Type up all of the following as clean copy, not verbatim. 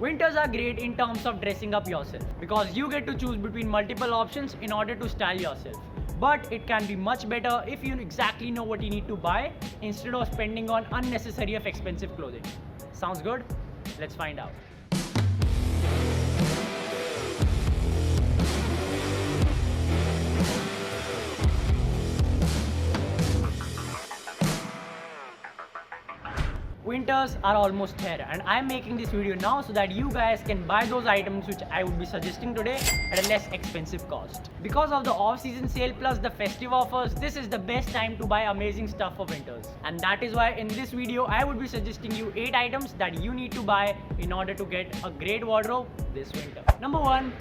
Winters are great in terms of dressing up yourself because you get to choose between multiple options in order to style yourself. But it can be much better if you exactly know what you need to buy instead of spending on unnecessary of expensive clothing. Sounds good? Let's find out. Winters are almost here and I'm making this video now so that you guys can buy those items which I would be suggesting today at a less expensive cost. Because of the off-season sale plus the festive offers, this is the best time to buy amazing stuff for winters. And that is why in this video I would be suggesting you 8 items that you need to buy in order to get a great wardrobe this winter. Number 1,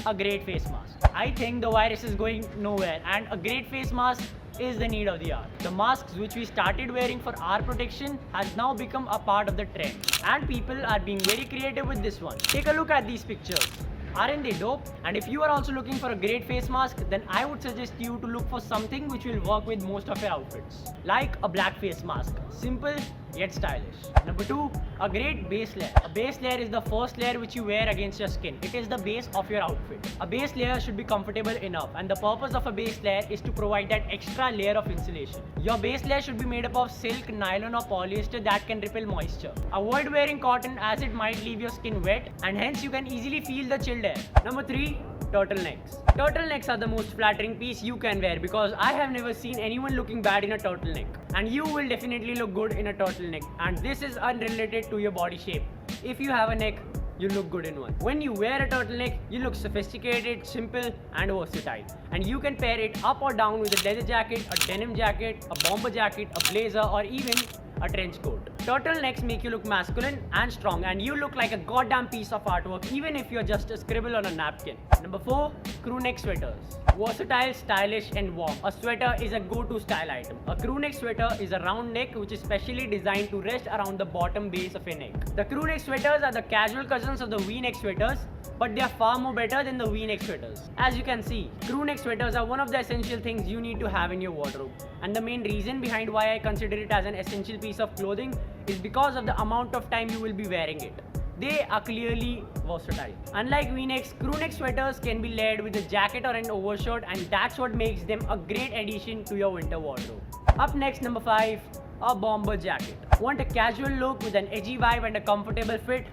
a great face mask. I think the virus is going nowhere and a great face mask is the need of the hour. The masks which we started wearing for our protection has now become a part of the trend and people are being very creative with this one. Take a look at these pictures. Aren't they dope? And if you are also looking for a great face mask, then I would suggest you to look for something which will work with most of your outfits. Like a black face mask. Simple yet stylish. Number 2, a great base layer. A base layer is the first layer which you wear against your skin. It is the base of your outfit. A base layer should be comfortable enough and the purpose of a base layer is to provide that extra layer of insulation. Your base layer should be made up of silk, nylon or polyester that can repel moisture. Avoid wearing cotton as it might leave your skin wet and hence you can easily feel the chilled air. Number 3, turtlenecks. Turtlenecks are the most flattering piece you can wear because I have never seen anyone looking bad in a turtleneck. And you will definitely look good in a turtleneck. And this is unrelated to your body shape. If you have a neck, you look good in one. When you wear a turtleneck, you look sophisticated, simple and versatile. And you can pair it up or down with a leather jacket, a denim jacket, a bomber jacket, a blazer or even a trench coat. Turtlenecks make you look masculine and strong and you look like a goddamn piece of artwork even if you're just a scribble on a napkin. Number 4, crew neck sweaters. Versatile, stylish and warm. A sweater is a go-to style item. A crew neck sweater is a round neck which is specially designed to rest around the bottom base of your neck. The crew neck sweaters are the casual cousins of the V-neck sweaters, but they are far more better than the V-neck sweaters. As you can see, crew neck sweaters are one of the essential things you need to have in your wardrobe. And the main reason behind why I consider it as an essential piece of clothing is because of the amount of time you will be wearing it. They are clearly versatile. Unlike V-necks, crew neck sweaters can be layered with a jacket or an overshirt and that's what makes them a great addition to your winter wardrobe. Up next, number 5, a bomber jacket. Want a casual look with an edgy vibe and a comfortable fit?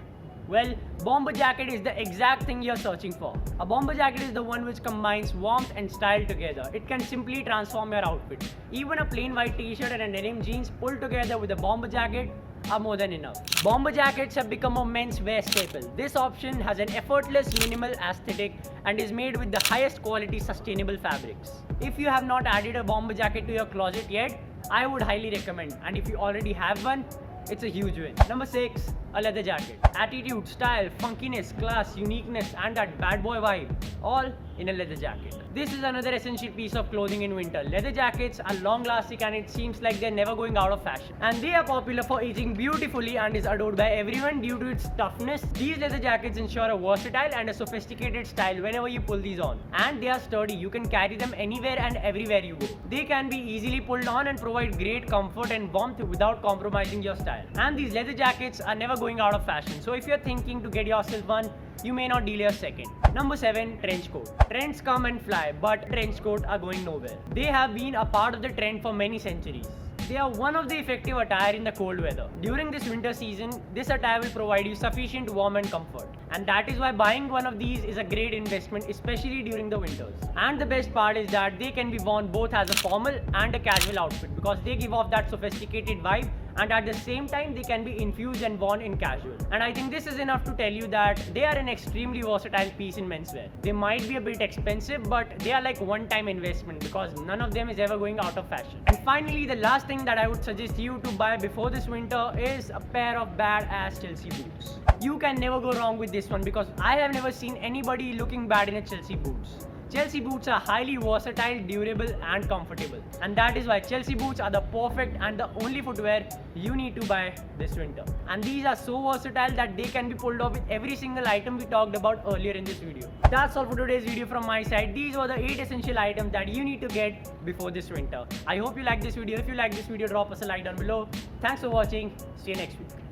Well, bomber jacket is the exact thing you're searching for. A bomber jacket is the one which combines warmth and style together. It can simply transform your outfit. Even a plain white t-shirt and a denim jeans pulled together with a bomber jacket are more than enough. Bomber jackets have become a men's wear staple. This option has an effortless minimal aesthetic and is made with the highest quality sustainable fabrics. If you have not added a bomber jacket to your closet yet, I would highly recommend, and if you already have one, it's a huge win. Number 6, a leather jacket. Attitude, style, funkiness, class, uniqueness and that bad boy vibe, all in a leather jacket. This is another essential piece of clothing in winter. Leather jackets are long lasting and it seems like they're never going out of fashion. And they are popular for aging beautifully and is adored by everyone due to its toughness. These leather jackets ensure a versatile and a sophisticated style whenever you pull these on. And they are sturdy, you can carry them anywhere and everywhere you go. They can be easily pulled on and provide great comfort and warmth without compromising your style. And these leather jackets are never going out of fashion. So if you're thinking to get yourself one, you may not delay a second. Number 7, trench coat. Trends come and fly, but trench coats are going nowhere. They have been a part of the trend for many centuries. They are one of the effective attire in the cold weather. During this winter season, this attire will provide you sufficient warmth and comfort. And that is why buying one of these is a great investment, especially during the winters. And the best part is that they can be worn both as a formal and a casual outfit because they give off that sophisticated vibe and at the same time they can be infused and worn in casual. And I think this is enough to tell you that they are an extremely versatile piece in menswear. They might be a bit expensive, but they are like one-time investment because none of them is ever going out of fashion. And finally, the last thing that I would suggest you to buy before this winter is a pair of badass Chelsea boots. You can never go wrong with this one because I have never seen anybody looking bad in a Chelsea boots. Chelsea boots are highly versatile, durable and comfortable, and that is why Chelsea boots are the perfect and the only footwear you need to buy this winter. And these are so versatile that they can be pulled off with every single item we talked about earlier in this video. That's all for today's video from my side. These were the 8 essential items that you need to get before this winter. I hope you like this video. If you like this video, drop us a like down below. Thanks for watching. See you next week.